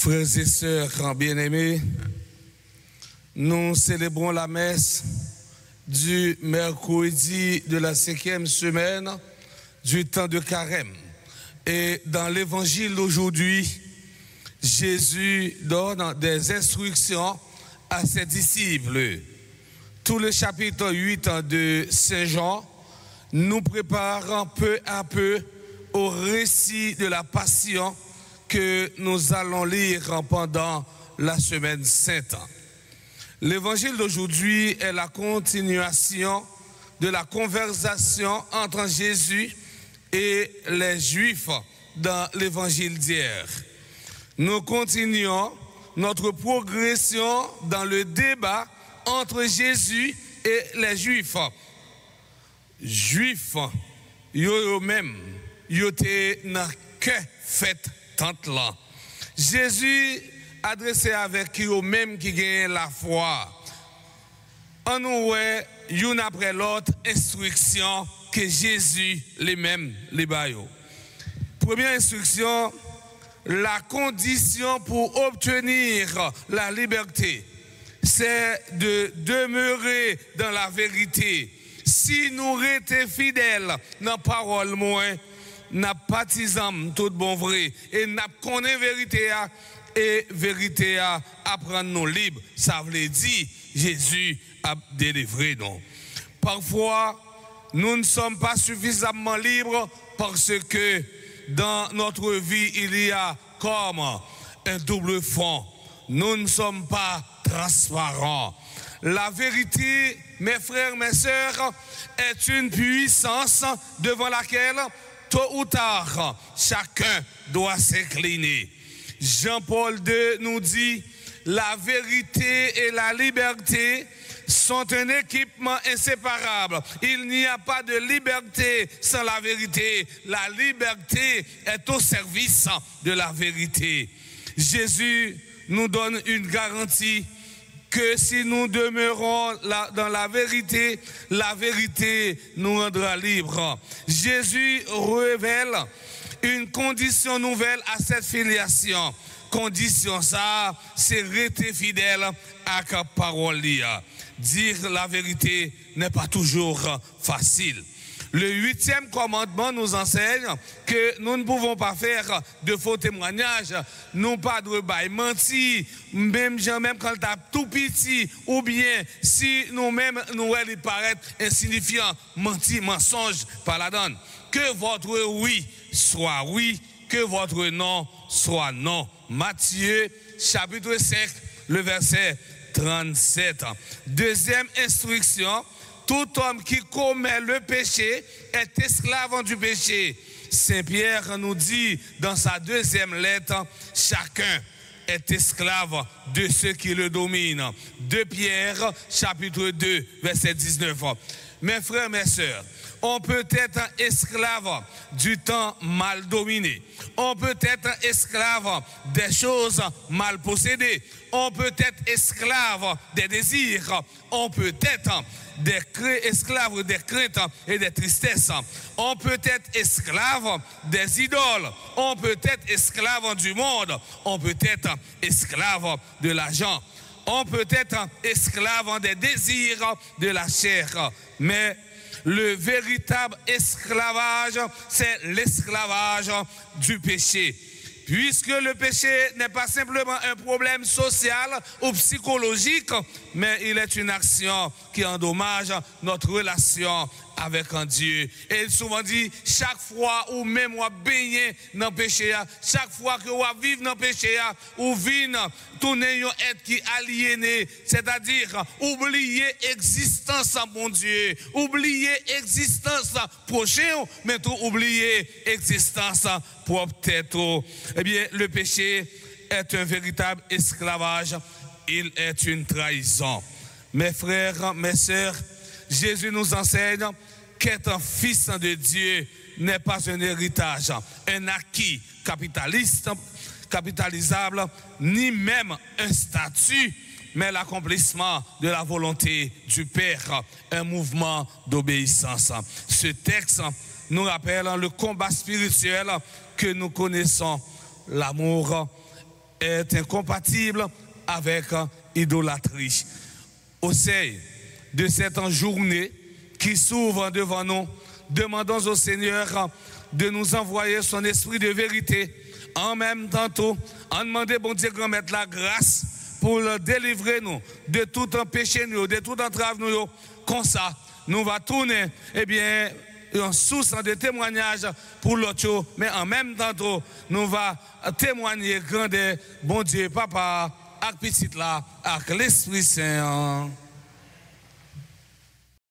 Frères et sœurs bien-aimés, nous célébrons la messe du mercredi de la 5e semaine du temps de Carême. Et dans l'évangile d'aujourd'hui, Jésus donne des instructions à ses disciples. Tout le chapitre 8 de Saint Jean nous prépare peu à peu au récit de la Passion que nous allons lire pendant la semaine sainte. L'évangile d'aujourd'hui est la continuation de la conversation entre Jésus et les Juifs dans l'évangile d'hier. Nous continuons notre progression dans le débat entre Jésus et les Juifs. Juifs, eux-mêmes, ils étaient dans que fête tante là. Jésus adressé avec eux-mêmes qui gagnent la foi. On nous voit une après l'autre instruction que Jésus les mêmes les baillot. Première instruction, la condition pour obtenir la liberté, c'est de demeurer dans la vérité. Si nous restons fidèles dans la parole, moins, n'a pas tisam tout bon vrai et n'a connaît vérité et vérité à apprendre nous libres. Ça veut dire Jésus a délivré nous. Parfois, nous ne sommes pas suffisamment libres parce que dans notre vie, il y a comme un double fond. Nous ne sommes pas transparents. La vérité, mes frères, mes sœurs, est une puissance devant laquelle, tôt ou tard, chacun doit s'incliner. Jean-Paul II nous dit, la vérité et la liberté sont un équipement inséparable. Il n'y a pas de liberté sans la vérité. La liberté est au service de la vérité. Jésus nous donne une garantie que si nous demeurons dans la vérité nous rendra libres. Jésus révèle une condition nouvelle à cette filiation. Condition ça, c'est rester fidèle à la parole. Dire la vérité n'est pas toujours facile. Le 8e commandement nous enseigne que nous ne pouvons pas faire de faux témoignages, non pas de bail menti, même quand tu as tout petit, ou bien si nous-mêmes nous paraît insignifiant, menti, mensonge par la donne. Que votre oui soit oui, que votre non soit non. Matthieu chapitre 5, le verset 37. Deuxième instruction, tout homme qui commet le péché est esclave du péché. Saint Pierre nous dit dans sa deuxième lettre, chacun est esclave de ceux qui le dominent. 2 Pierre chapitre 2, verset 19. Mes frères, mes sœurs, on peut être esclave du temps mal dominé. On peut être esclave des choses mal possédées. On peut être esclave des désirs. On peut être esclave des craintes et des tristesses. On peut être esclave des idoles. On peut être esclave du monde. On peut être esclave de l'argent. On peut être esclave des désirs de la chair. Mais le véritable esclavage, c'est l'esclavage du péché. Puisque le péché n'est pas simplement un problème social ou psychologique, mais il est une action qui endommage notre relation avec un Dieu. Et il souvent dit, chaque fois où même on baigné dans le péché, chaque fois que on vit dans le péché, ou vient tourner un être qui est aliéné, c'est-à-dire oublier l'existence de mon Dieu, oublier l'existence prochaine, mais tout oublier l'existence propre tête. Eh bien, le péché est un véritable esclavage, il est une trahison. Mes frères, mes sœurs, Jésus nous enseigne qu'être un fils de Dieu n'est pas un héritage, un acquis capitalisable, ni même un statut, mais l'accomplissement de la volonté du Père, un mouvement d'obéissance. Ce texte nous rappelle le combat spirituel que nous connaissons, l'amour est incompatible avec idolâtrie. Au sein de cette journée qui s'ouvre devant nous, demandons au Seigneur de nous envoyer son esprit de vérité. En même temps, en demandant bon Dieu grand mettre la grâce pour délivrer nous de tout un péché, de toute entrave nous. Comme ça, nous va tourner, eh bien, en source de témoignage pour l'autre, mais en même temps, nous va témoigner grand bon Dieu, Papa, avec petit là, avec l'Esprit Saint.